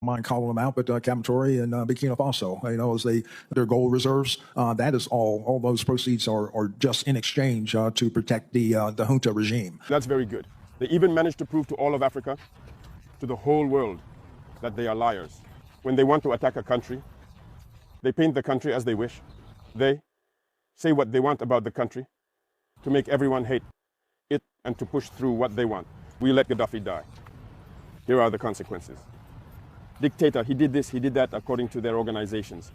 mind calling them out, but Capitoli and Burkina Faso, as their gold reserves, that is all those proceeds are just in exchange to protect the junta regime. That's very good. They even managed to prove to all of Africa, to the whole world, that they are liars. When they want to attack a country, they paint the country as they wish. They say what they want about the country to make everyone hate it and to push through what they want. We let Gaddafi die. Here are the consequences. Dictator, he did this, he did that, according to their organizations.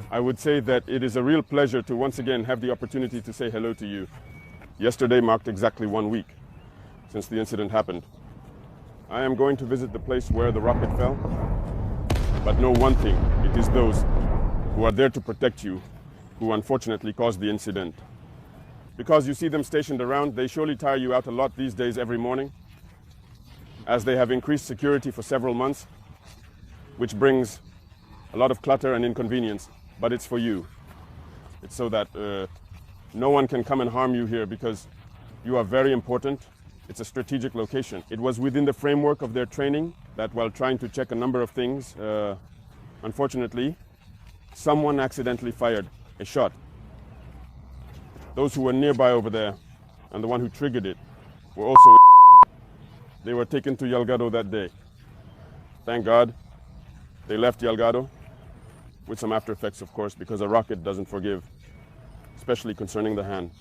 I would say that it is a real pleasure to once again have the opportunity to say hello to you. Yesterday marked exactly 1 week since the incident happened. I am going to visit the place where the rocket fell, but know one thing, it is those who are there to protect you who unfortunately caused the incident. Because you see them stationed around, they surely tire you out a lot these days every morning, as they have increased security for several months, which brings a lot of clutter and inconvenience, but it's for you. It's so that no one can come and harm you here because you are very important. It's a strategic location. It was within the framework of their training that while trying to check a number of things, unfortunately, someone accidentally fired a shot. Those who were nearby over there and the one who triggered it were also they were taken to Delgado that day. Thank God they left Delgado with some after effects, of course, because a rocket doesn't forgive, especially concerning the hand.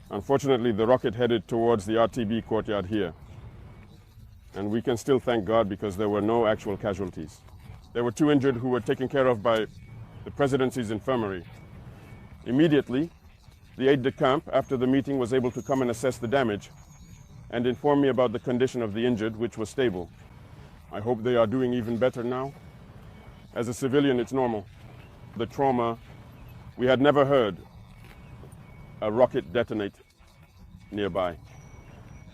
Unfortunately, the rocket headed towards the RTB courtyard here. And we can still thank God because there were no actual casualties. There were 2 injured who were taken care of by the presidency's infirmary. Immediately, the aide-de-camp, after the meeting, was able to come and assess the damage and inform me about the condition of the injured, which was stable. I hope they are doing even better now. As a civilian, it's normal. The trauma, we had never heard a rocket detonate nearby,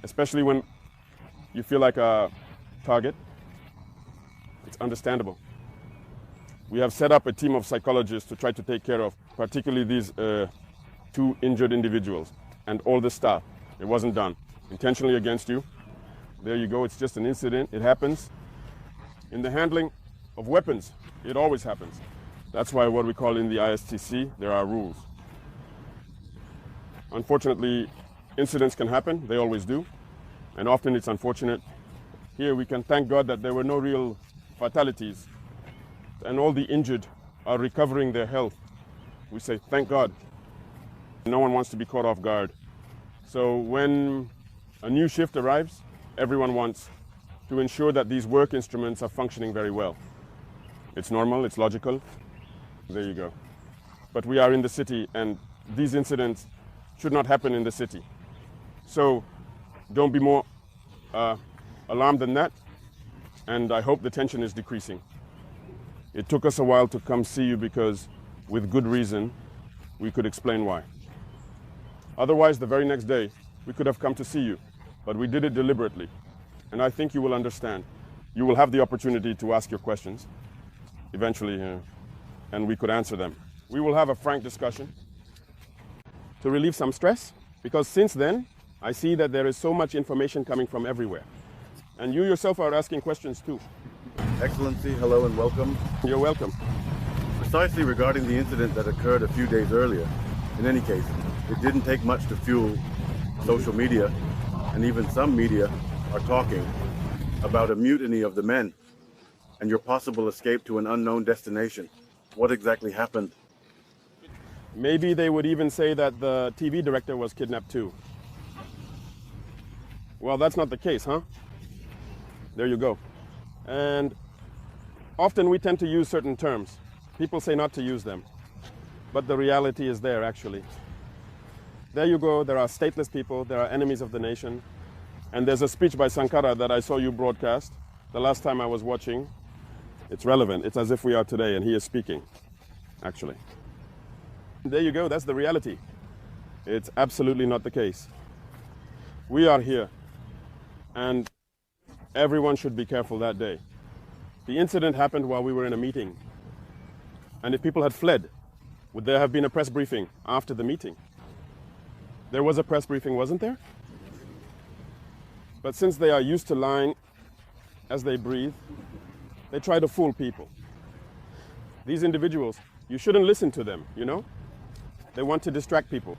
especially when you feel like a target. It's understandable. We have set up a team of psychologists to try to take care of particularly these 2 injured individuals and all the staff. It wasn't done intentionally against you. There you go, it's just an incident, it happens. In the handling of weapons, it always happens. That's why what we call in the ISTC, there are rules. Unfortunately, incidents can happen, they always do, and often it's unfortunate. Here we can thank God that there were no real fatalities, and all the injured are recovering their health. We say, thank God. No one wants to be caught off guard. So when a new shift arrives, everyone wants to ensure that these work instruments are functioning very well. It's normal, it's logical. There you go. But we are in the city, and these incidents should not happen in the city. So don't be more alarmed than that, and I hope the tension is decreasing. It took us a while to come see you because, with good reason, we could explain why. Otherwise, the very next day, we could have come to see you, but we did it deliberately. And I think you will understand. You will have the opportunity to ask your questions, eventually, and we could answer them. We will have a frank discussion to relieve some stress, because since then, I see that there is so much information coming from everywhere. And you yourself are asking questions too. Excellency, hello and welcome. You're welcome. Precisely regarding the incident that occurred a few days earlier, in any case, it didn't take much to fuel social media, and even some media are talking about a mutiny of the men and your possible escape to an unknown destination. What exactly happened? Maybe they would even say that the TV director was kidnapped too. Well, that's not the case, huh? There you go. And often we tend to use certain terms. People say not to use them, but the reality is there actually. There you go, there are stateless people, there are enemies of the nation, and there's a speech by Sankara that I saw you broadcast the last time I was watching. It's relevant, it's as if we are today and he is speaking, actually. There you go, that's the reality. It's absolutely not the case. We are here, and everyone should be careful that day. The incident happened while we were in a meeting. And if people had fled, would there have been a press briefing after the meeting? There was a press briefing, wasn't there? But since they are used to lying as they breathe, they try to fool people. These individuals, you shouldn't listen to them, you know? They want to distract people.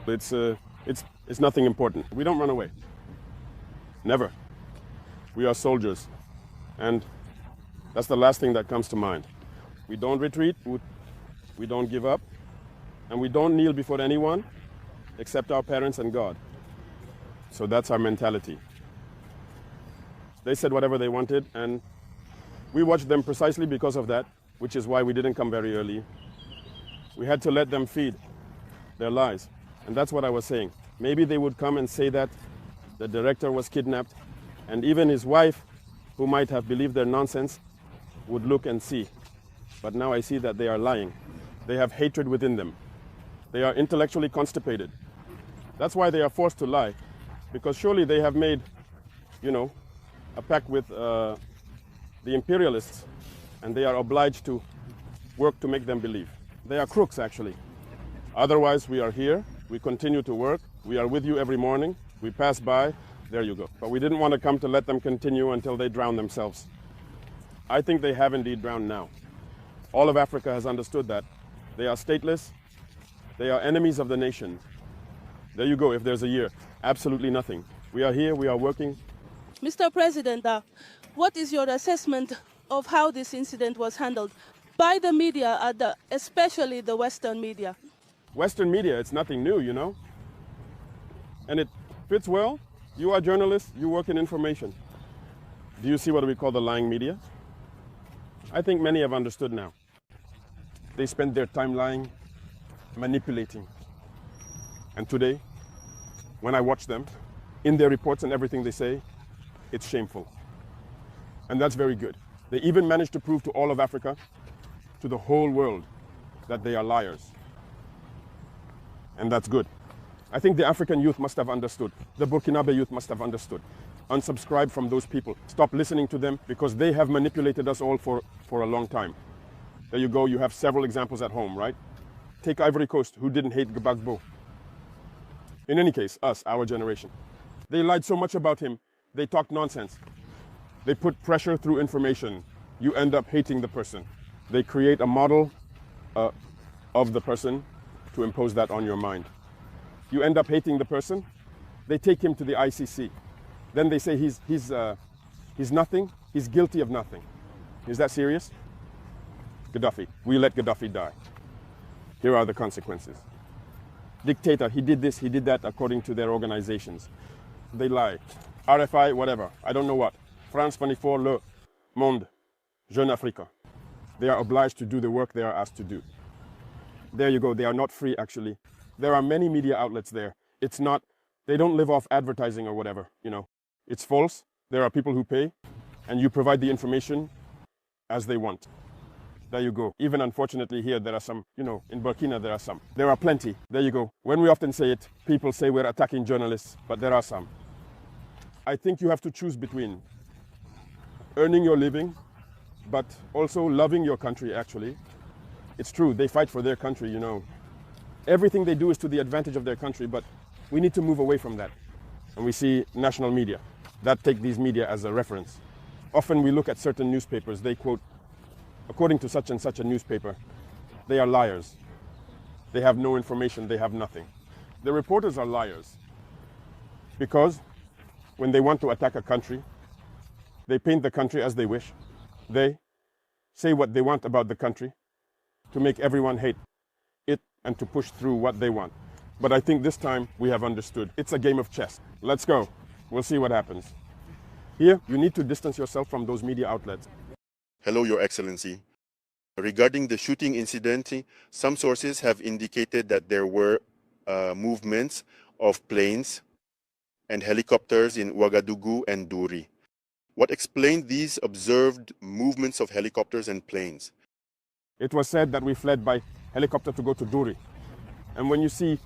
It's nothing important. We don't run away. Never. We are soldiers. And that's the last thing that comes to mind. We don't retreat, we don't give up, and we don't kneel before anyone except our parents and God. So that's our mentality. They said whatever they wanted, and we watched them precisely because of that, which is why we didn't come very early. We had to let them feed their lies. And that's what I was saying. Maybe they would come and say that the director was kidnapped, and even his wife, who might have believed their nonsense, would look and see. But now I see that they are lying. They have hatred within them. They are intellectually constipated. That's why they are forced to lie, because surely they have made, a pact with the imperialists, and they are obliged to work to make them believe. They are crooks, actually. Otherwise, we are here, we continue to work, we are with you every morning, we pass by, there you go. But we didn't want to come to let them continue until they drown themselves. I think they have indeed drowned now. All of Africa has understood that. They are stateless, they are enemies of the nation. There you go, if there's a year, absolutely nothing. We are here, we are working. Mr. President, what is your assessment of how this incident was handled by the media, especially the Western media? Western media, it's nothing new, you know? And it fits well. You are journalists, you work in information. Do you see what we call the lying media? I think many have understood now. They spend their time lying, manipulating. And today, when I watch them, in their reports and everything they say, it's shameful. And that's very good. They even managed to prove to all of Africa, to the whole world, that they are liars. And that's good. I think the African youth must have understood. The Burkinabe youth must have understood. Unsubscribe from those people. Stop listening to them, because they have manipulated us all for a long time. There you go, you have several examples at home, right? Take Ivory Coast, who didn't hate Gbagbo. In any case, us, our generation. They lied so much about him, they talked nonsense. They put pressure through information. You end up hating the person. They create a model of the person to impose that on your mind. You end up hating the person. They take him to the ICC. Then they say he's nothing. He's guilty of nothing. Is that serious? Gaddafi. We let Gaddafi die. Here are the consequences. Dictator, he did this, he did that according to their organizations. They lie. RFI, whatever, I don't know what. France 24, Le Monde, Jeune Afrique. They are obliged to do the work they are asked to do. There you go, they are not free actually. There are many media outlets there. It's not, they don't live off advertising or whatever, It's false. There are people who pay, and you provide the information as they want. There you go. Even unfortunately here, there are some, in Burkina there are some. There are plenty. There you go. When we often say it, people say we're attacking journalists, but there are some. I think you have to choose between earning your living, but also loving your country, actually. It's true, they fight for their country, Everything they do is to the advantage of their country, but we need to move away from that. And we see national media that take these media as a reference. Often we look at certain newspapers, they quote, according to such and such a newspaper, they are liars. They have no information, they have nothing. The reporters are liars because when they want to attack a country, they paint the country as they wish. They say what they want about the country to make everyone hate it and to push through what they want. But I think this time we have understood. It's a game of chess. Let's go. We'll see what happens. Here, you need to distance yourself from those media outlets. Hello, Your Excellency. Regarding the shooting incident, some sources have indicated that there were movements of planes and helicopters in Ouagadougou and Douri. What explained these observed movements of helicopters and planes? It was said that we fled by helicopter to go to Douri. And when you see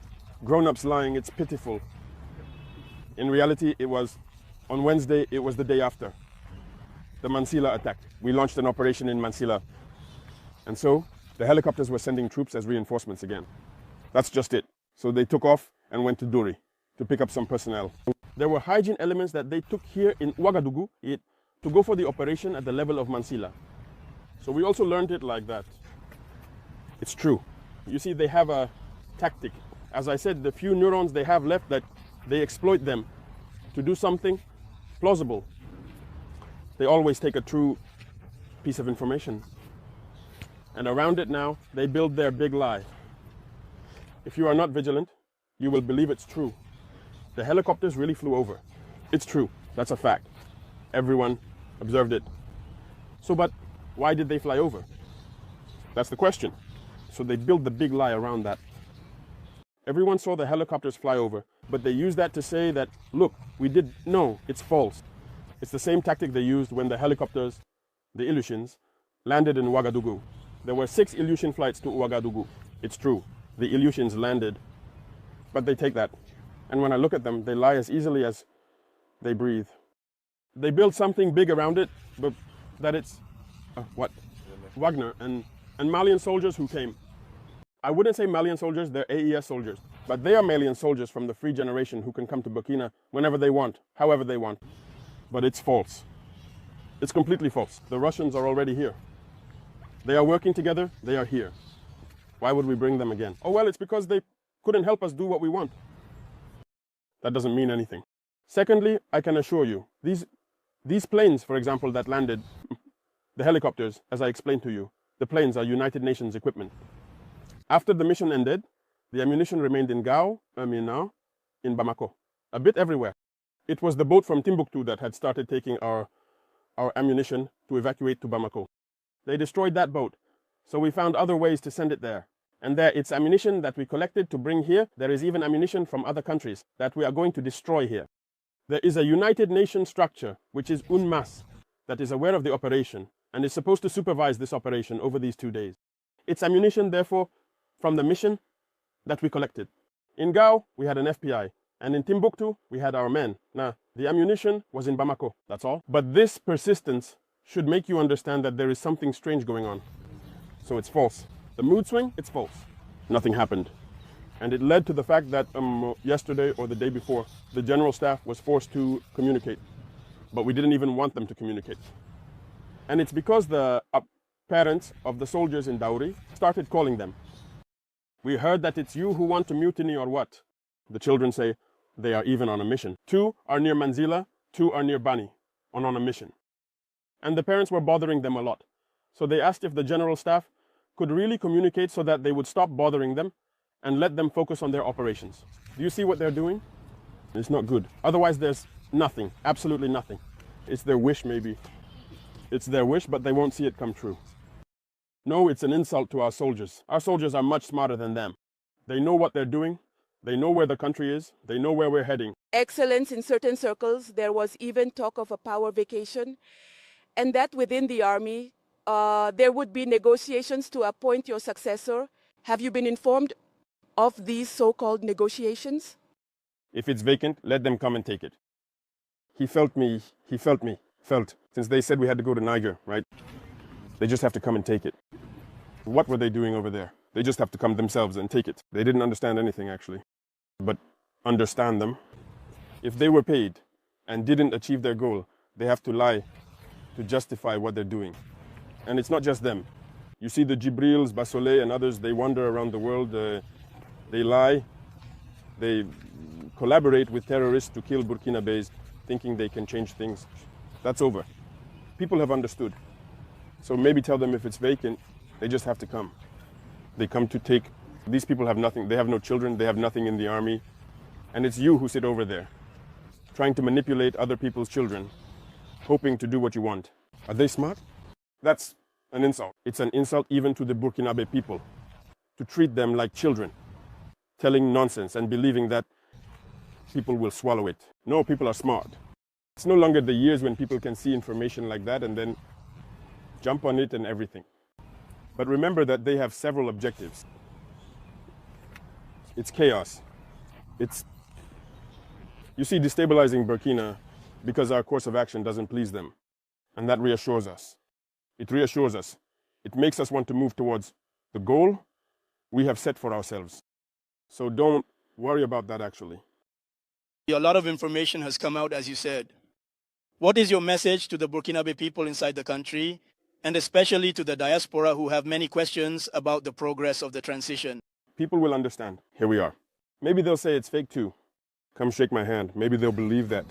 grown-ups lying, it's pitiful. In reality, it was on Wednesday, it was the day after the Mansilla attack. We launched an operation in Mansilla. And so the helicopters were sending troops as reinforcements again. That's just it. So they took off and went to Douri to pick up some personnel. There were hygiene elements that they took here in Ouagadougou to go for the operation at the level of Mansilla. So we also learned it like that. It's true. You see, they have a tactic. As I said, the few neurons they have left, that they exploit them to do something plausible. They always take a true piece of information, and around it now, they build their big lie. If you are not vigilant, you will believe it's true. The helicopters really flew over. It's true. That's a fact. Everyone observed it. So, but why did they fly over? That's the question. So they built the big lie around that. Everyone saw the helicopters fly over, but they used that to say that, look, we did. No, it's false. It's the same tactic they used when the helicopters, the Ilyushins, landed in Ouagadougou. There were 6 Ilyushin flights to Ouagadougou. It's true. The Ilyushins landed, but they take that. And when I look at them, they lie as easily as they breathe. They build something big around it, but that it's, what? Wagner and Malian soldiers who came. I wouldn't say Malian soldiers, they're AES soldiers. But they are Malian soldiers from the free generation who can come to Burkina whenever they want, however they want. But it's false. It's completely false. The Russians are already here. They are working together, they are here. Why would we bring them again? Oh, well, it's because they couldn't help us do what we want. That doesn't mean anything. Secondly, I can assure you, these planes, for example, that landed, the helicopters, as I explained to you, the planes are United Nations equipment. After the mission ended, the ammunition remained in Gao, now, in Bamako, a bit everywhere. It was the boat from Timbuktu that had started taking our ammunition to evacuate to Bamako. They destroyed that boat, so we found other ways to send it there. And there, it's ammunition that we collected to bring here. There is even ammunition from other countries that we are going to destroy here. There is a United Nations structure, which is UNMAS, that is aware of the operation and is supposed to supervise this operation over these 2 days. It's ammunition, therefore, from the mission that we collected. In Gao, we had an FPI, and in Timbuktu, we had our men. Now, the ammunition was in Bamako, that's all. But this persistence should make you understand that there is something strange going on. So it's false. The mood swing, it's false. Nothing happened. And it led to the fact that yesterday or the day before, the general staff was forced to communicate. But we didn't even want them to communicate. And it's because the parents of the soldiers in Dauri started calling them. We heard that it's you who want to mutiny or what? The children say they are even on a mission. 2 are near Manzila, 2 are near Bani, on a mission. And the parents were bothering them a lot. So they asked if the general staff could really communicate so that they would stop bothering them and let them focus on their operations. Do you see what they're doing? It's not good. Otherwise, there's nothing, absolutely nothing. It's their wish, maybe. It's their wish, but they won't see it come true. No, it's an insult to our soldiers. Our soldiers are much smarter than them. They know what they're doing. They know where the country is. They know where we're heading. Excellence, in certain circles, there was even talk of a power vacation, and that within the army, there would be negotiations to appoint your successor. Have you been informed of these so-called negotiations? If it's vacant, let them come and take it. He felt me, since they said we had to go to Niger, right? They just have to come and take it. What were they doing over there? They just have to come themselves and take it. They didn't understand anything, actually. But understand them. If they were paid and didn't achieve their goal, they have to lie to justify what they're doing. And it's not just them. You see the Jibrils, Basole, and others, they wander around the world. They lie. They collaborate with terrorists to kill Burkinabés, thinking they can change things. That's over. People have understood. So maybe tell them if it's vacant, they just have to come. They come to take. These people have nothing. They have no children. They have nothing in the army. And it's you who sit over there, trying to manipulate other people's children, hoping to do what you want. Are they smart? That's an insult. It's an insult even to the Burkinabe people, to treat them like children, telling nonsense and believing that people will swallow it. No, people are smart. It's no longer the years when people can see information like that and then jump on it and everything. But remember that they have several objectives. It's chaos. You see, destabilizing Burkina because our course of action doesn't please them. And that reassures us. It reassures us. It makes us want to move towards the goal we have set for ourselves. So don't worry about that, actually. A lot of information has come out, as you said. What is your message to the Burkinabe people inside the country, and especially to the diaspora who have many questions about the progress of the transition? People will understand. Here we are. Maybe they'll say it's fake too. Come shake my hand. Maybe they'll believe that.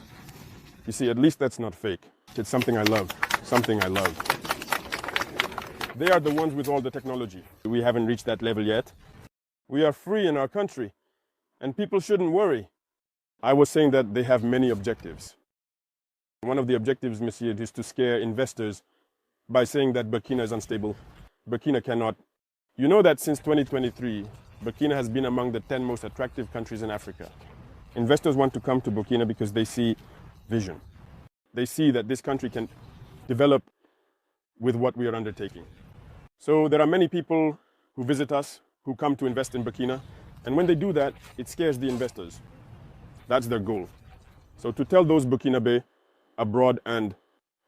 You see, at least that's not fake. It's something I love. Something I love. They are the ones with all the technology. We haven't reached that level yet. We are free in our country, and people shouldn't worry. I was saying that they have many objectives. One of the objectives, Monsieur, is to scare investors by saying that Burkina is unstable. Burkina cannot. You know that since 2023, Burkina has been among the 10 most attractive countries in Africa. Investors want to come to Burkina because they see vision. They see that this country can develop with what we are undertaking. So there are many people who visit us, who come to invest in Burkina, and when they do that, it scares the investors. That's their goal. So to tell those Burkinabe abroad and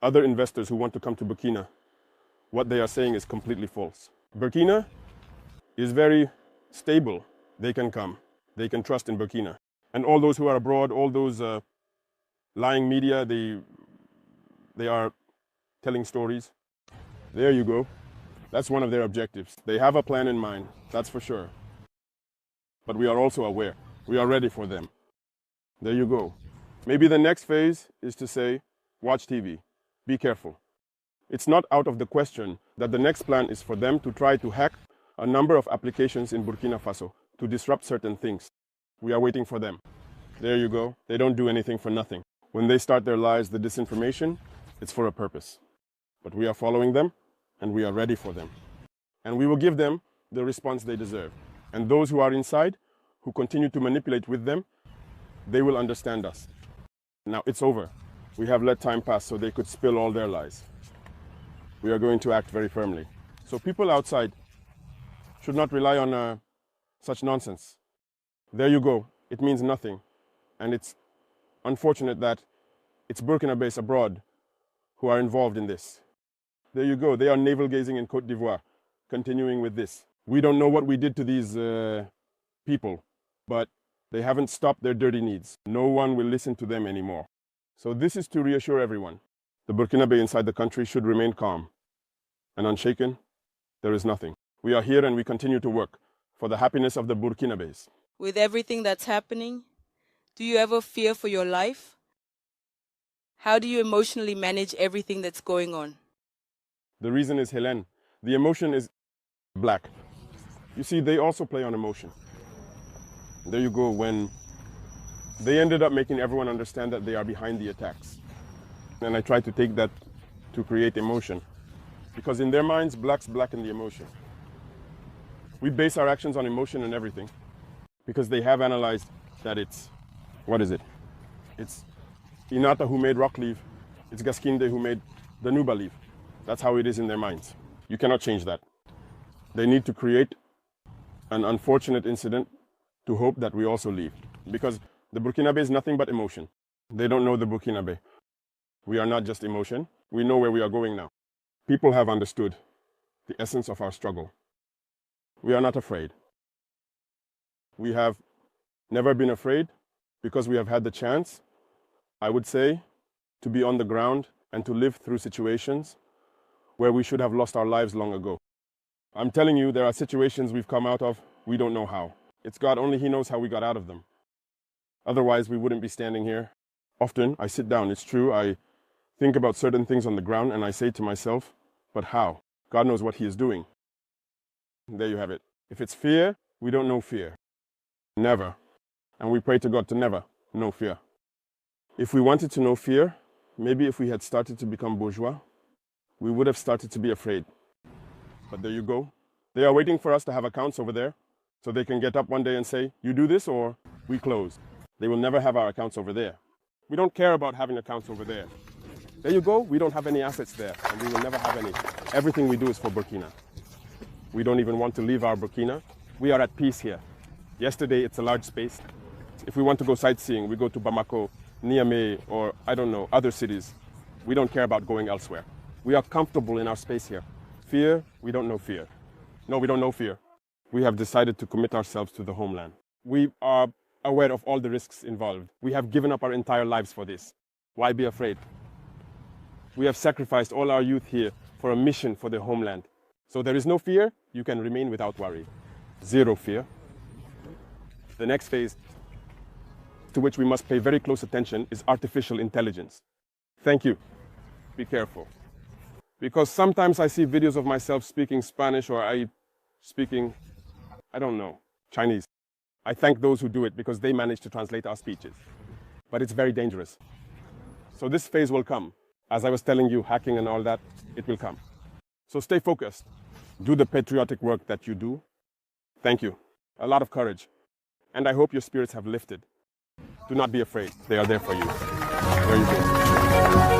other investors who want to come to Burkina, what they are saying is completely false. Burkina is very stable. They can come. They can trust in Burkina. And all those who are abroad, all those lying media, they are telling stories. There you go. That's one of their objectives. They have a plan in mind, that's for sure. But we are also aware. We are ready for them. There you go. Maybe the next phase is to say, watch TV. Be careful. It's not out of the question that the next plan is for them to try to hack a number of applications in Burkina Faso to disrupt certain things. We are waiting for them. There you go. They don't do anything for nothing. When they start their lies, the disinformation, it's for a purpose. But we are following them, and we are ready for them. And we will give them the response they deserve. And those who are inside, who continue to manipulate with them, they will understand us. Now it's over. We have let time pass so they could spill all their lies. We are going to act very firmly. So people outside should not rely on such nonsense. There you go. It means nothing. And it's unfortunate that it's Burkinabés abroad who are involved in this. There you go. They are navel-gazing in Côte d'Ivoire, continuing with this. We don't know what we did to these people, but they haven't stopped their dirty needs. No one will listen to them anymore. So this is to reassure everyone. The Burkinabe inside the country should remain calm and unshaken. There is nothing. We are here and we continue to work for the happiness of the Burkinabés. With everything that's happening, do you ever fear for your life? How do you emotionally manage everything that's going on? The reason is Hélène. The emotion is black. You see, they also play on emotion. There you go. When they ended up making everyone understand that they are behind the attacks. And I try to take that to create emotion. Because in their minds, black's black in the emotion. We base our actions on emotion and everything. Because they have analyzed that it's, what is it? It's Inata who made rock leaf. It's Gaskinde who made the Nuba leaf. That's how it is in their minds. You cannot change that. They need to create an unfortunate incident to hope that we also leave. Because the Burkinabe is nothing but emotion. They don't know the Burkinabe. We are not just emotion. We know where we are going now. People have understood the essence of our struggle. We are not afraid. We have never been afraid because we have had the chance, I would say, to be on the ground and to live through situations where we should have lost our lives long ago. I'm telling you, there are situations we've come out of, we don't know how. It's God, only He knows how we got out of them. Otherwise, we wouldn't be standing here. Often, I sit down, it's true, I think about certain things on the ground and I say to myself, but how? God knows what He is doing. There you have it. If it's fear, we don't know fear. Never. And we pray to God to never know fear. If we wanted to know fear, maybe if we had started to become bourgeois, we would have started to be afraid. But there you go. They are waiting for us to have accounts over there so they can get up one day and say, you do this or we close. They will never have our accounts over there. We don't care about having accounts over there. There you go. We don't have any assets there and we will never have any. Everything we do is for Burkina. We don't even want to leave our Burkina. We are at peace here. Yesterday, it's a large space. If we want to go sightseeing, we go to Bamako, Niamey, or I don't know, other cities. We don't care about going elsewhere. We are comfortable in our space here. Fear, we don't know fear. No, we don't know fear. We have decided to commit ourselves to the homeland. We are aware of all the risks involved. We have given up our entire lives for this. Why be afraid? We have sacrificed all our youth here for a mission for the homeland. So there is no fear. You can remain without worry. Zero fear. The next phase, to which we must pay very close attention, is artificial intelligence. Thank you. Be careful. Because sometimes I see videos of myself speaking Spanish or I don't know, Chinese. I thank those who do it because they manage to translate our speeches. But it's very dangerous. So this phase will come. As I was telling you, hacking and all that, it will come. So stay focused. Do the patriotic work that you do. Thank you. A lot of courage. And I hope your spirits have lifted. Do not be afraid. They are there for you. There you go.